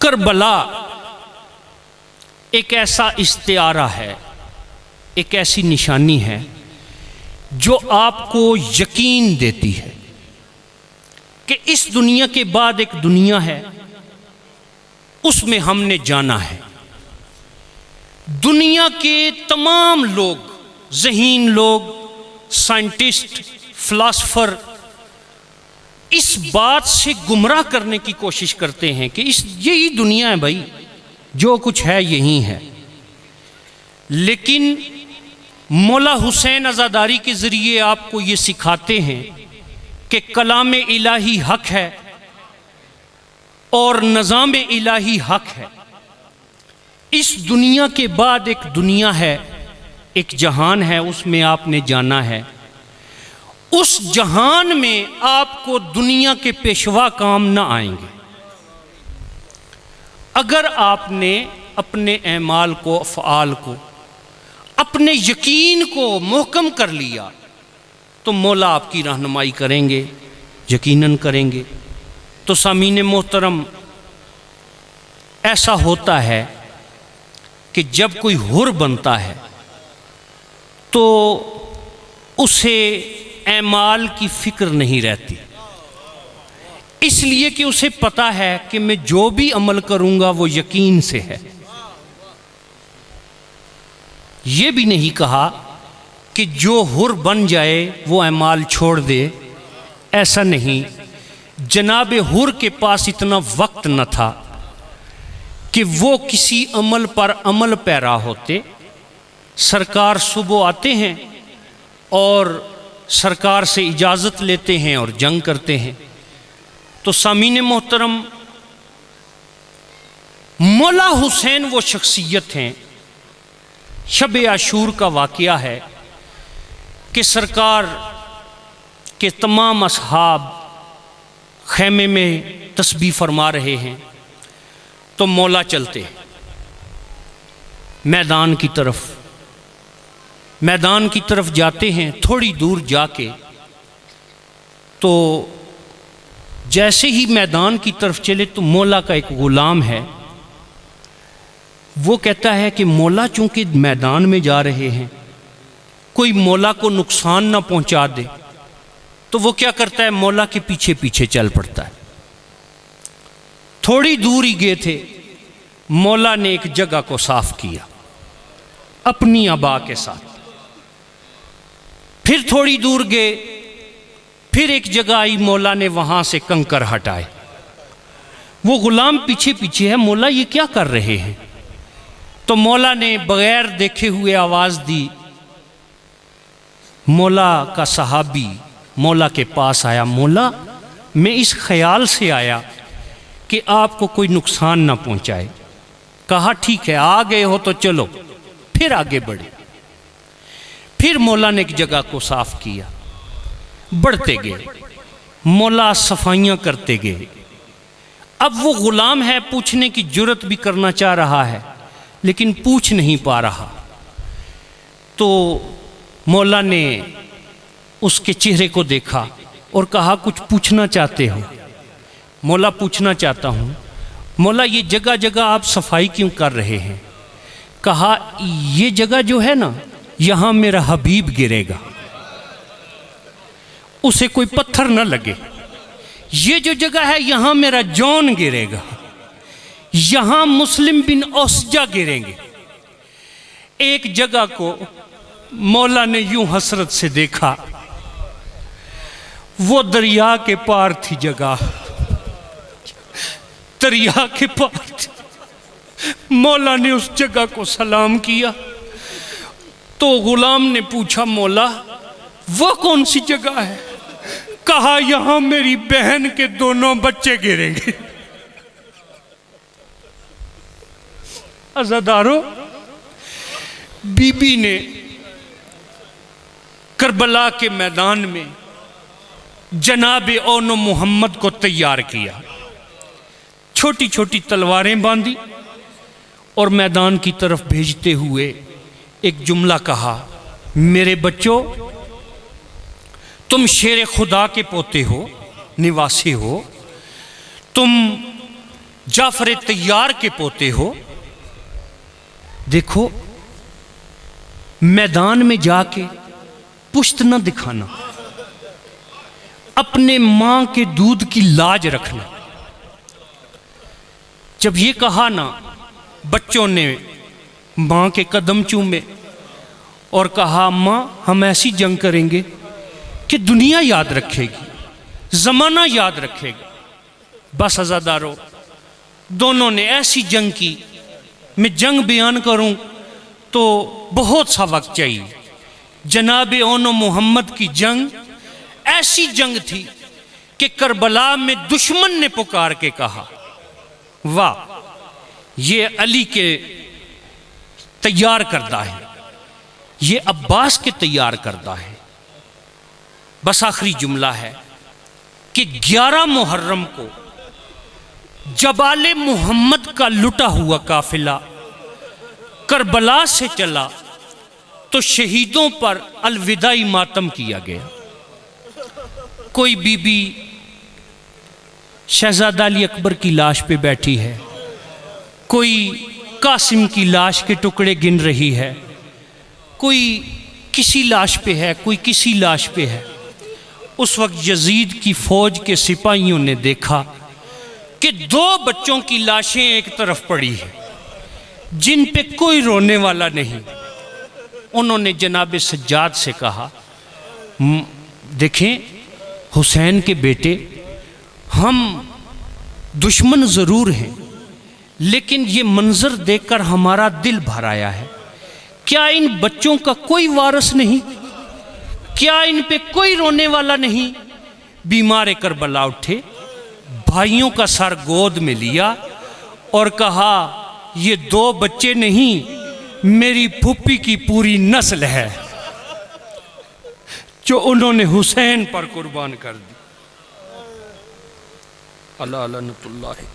Karbala एक ऐसा इस्तिआरा है, एक ऐसी निशानी है जो आपको यकीन देती है कि इस दुनिया के बाद एक दुनिया है, उसमें हमने जाना है। दुनिया के तमाम लोग, ज़हीन लोग, साइंटिस्ट, फिलासफर इस बात से गुमराह करने की कोशिश करते हैं कि यही दुनिया है भाई, जो कुछ है यही है। लेकिन मौला हुसैन अज़ादारी के ज़रिए आपको ये सिखाते हैं कि कलाम इलाही हक है और निज़ाम इलाही हक है। इस दुनिया के बाद एक दुनिया है, एक जहान है, उसमें आपने जाना है। उस जहान में आपको दुनिया के पेशवा काम ना आएंगे। अगर आपने अपने अमाल को, अफ़आल को, अपने यकीन को मुहकम कर लिया तो मौला आपकी रहनुमाई करेंगे, यकीनन करेंगे। तो सामीन मोहतरम, ऐसा होता है कि जब कोई हुर बनता है तो उसे अमाल की फ़िक्र नहीं रहती, इसलिए कि उसे पता है कि मैं जो भी अमल करूंगा वो यकीन से है। ये भी नहीं कहा कि जो हुर बन जाए वो अमाल छोड़ दे, ऐसा नहीं। जनाब हुर के पास इतना वक्त न था कि वो किसी अमल पर अमल पैरा होते। सरकार सुबह आते हैं और सरकार से इजाज़त लेते हैं और जंग करते हैं। तो सामीन मोहतरम, मौला हुसैन वो शख्सियत हैं। शब आशूर का वाक़या है कि सरकार के तमाम असहाब खैमे में तस्बीह फरमा रहे हैं तो मौला चलते मैदान की तरफ जाते हैं। थोड़ी दूर जाके तो जैसे ही मैदान की तरफ चले तो मौला का एक ग़ुलाम है, वो कहता है कि मौला चूँकि मैदान में जा रहे हैं, कोई मौला को नुकसान ना पहुँचा दे, तो वो क्या करता है, मौला के पीछे पीछे चल पड़ता है। थोड़ी दूर ही गए थे, मौला ने एक जगह को साफ किया अपनी अबा के साथ। फिर थोड़ी दूर गए, फिर एक जगह आई, मौला ने वहाँ से कंकर हटाए। वो ग़ुलाम पीछे पीछे है, मौला ये क्या कर रहे हैं? तो मौला ने बग़ैर देखे हुए आवाज़ दी। मौला का सहाबी मौला के पास आया, मौला मैं इस ख्याल से आया कि आपको कोई नुकसान ना पहुँचाए। कहा ठीक है, आ गए हो तो चलो। फिर आगे बढ़े। फिर मौला ने एक जगह को साफ किया, बढ़ते गए, मौला सफाइयाँ करते गए। अब वो ग़ुलाम है, पूछने की जुर्रत भी करना चाह रहा है लेकिन पूछ नहीं पा रहा। तो मौला ने उसके चेहरे को देखा और कहा कुछ पूछना चाहते हो? मौला पूछना चाहता हूँ। मौला ये जगह जगह आप सफाई क्यों कर रहे हैं? कहा ये जगह जो है ना, यहाँ मेरा हबीब गिरेगा, उसे कोई पत्थर न लगे। ये जो जगह है यहाँ मेरा जौन गिरेगा, यहाँ मुस्लिम बिन औसजा गिरेंगे। एक जगह को मौला ने यूं हसरत से देखा, वो दरिया के पार थी जगह, दरिया के पार थी। मौला ने उस जगह को सलाम किया तो ग़ुलाम ने पूछा, मौला वो कौन सी जगह है? कहा यहाँ मेरी बहन के दोनों बच्चे गिरेंगे। अज़ादारों, बीबी ने करबला के मैदान में जनाब ओनो मोहम्मद को तैयार किया। छोटी छोटी तलवारें बांधी और मैदान की तरफ भेजते हुए एक जुमला कहा, मेरे बच्चों, तुम शेर खुदा के पोते हो, निवासी हो, तुम जाफर तैयार के पोते हो, देखो मैदान में जाके पुश्त न दिखाना, अपने मां के दूध की लाज रखना। जब ये कहा ना, बच्चों ने मां के कदम चूमे और कहा मां हम ऐसी जंग करेंगे कि दुनिया याद रखेगी, जमाना याद रखेगा। बस अज़ादारों, दोनों ने ऐसी जंग की, मैं जंग बयान करूं तो बहुत सा वक्त चाहिए। जनाब ओनो मोहम्मद की जंग ऐसी जंग थी कि करबला में दुश्मन ने पुकार के कहा, वाह ये अली के तैयार करदा है, ये अब्बास के तैयार करदा है। बस आखिरी जुमला है कि 11 मुहर्रम को जबाले मोहम्मद का लुटा हुआ काफिला करबला से चला तो शहीदों पर अलविदाई मातम किया गया। कोई बीबी शहजादा अली अकबर की लाश पे बैठी है, कोई कासिम की लाश के टुकड़े गिन रही है, कोई किसी लाश पे है, कोई किसी लाश पे है। उस वक्त यजीद की फौज के सिपाहियों ने देखा कि 2 बच्चों की लाशें एक तरफ पड़ी हैं जिन पे कोई रोने वाला नहीं। उन्होंने जनाब सज्जाद से कहा, देखें हुसैन के बेटे, हम दुश्मन ज़रूर हैं लेकिन ये मंजर देखकर हमारा दिल भर आया है। क्या इन बच्चों का कोई वारिस नहीं? क्या इन पे कोई रोने वाला नहीं? बीमार करबला उठे, भाइयों का सर गोद में लिया और कहा, ये 2 बच्चे नहीं, मेरी फूफी की पूरी नस्ल है जो उन्होंने हुसैन पर कुर्बान कर दी। अल्लाह अलैहि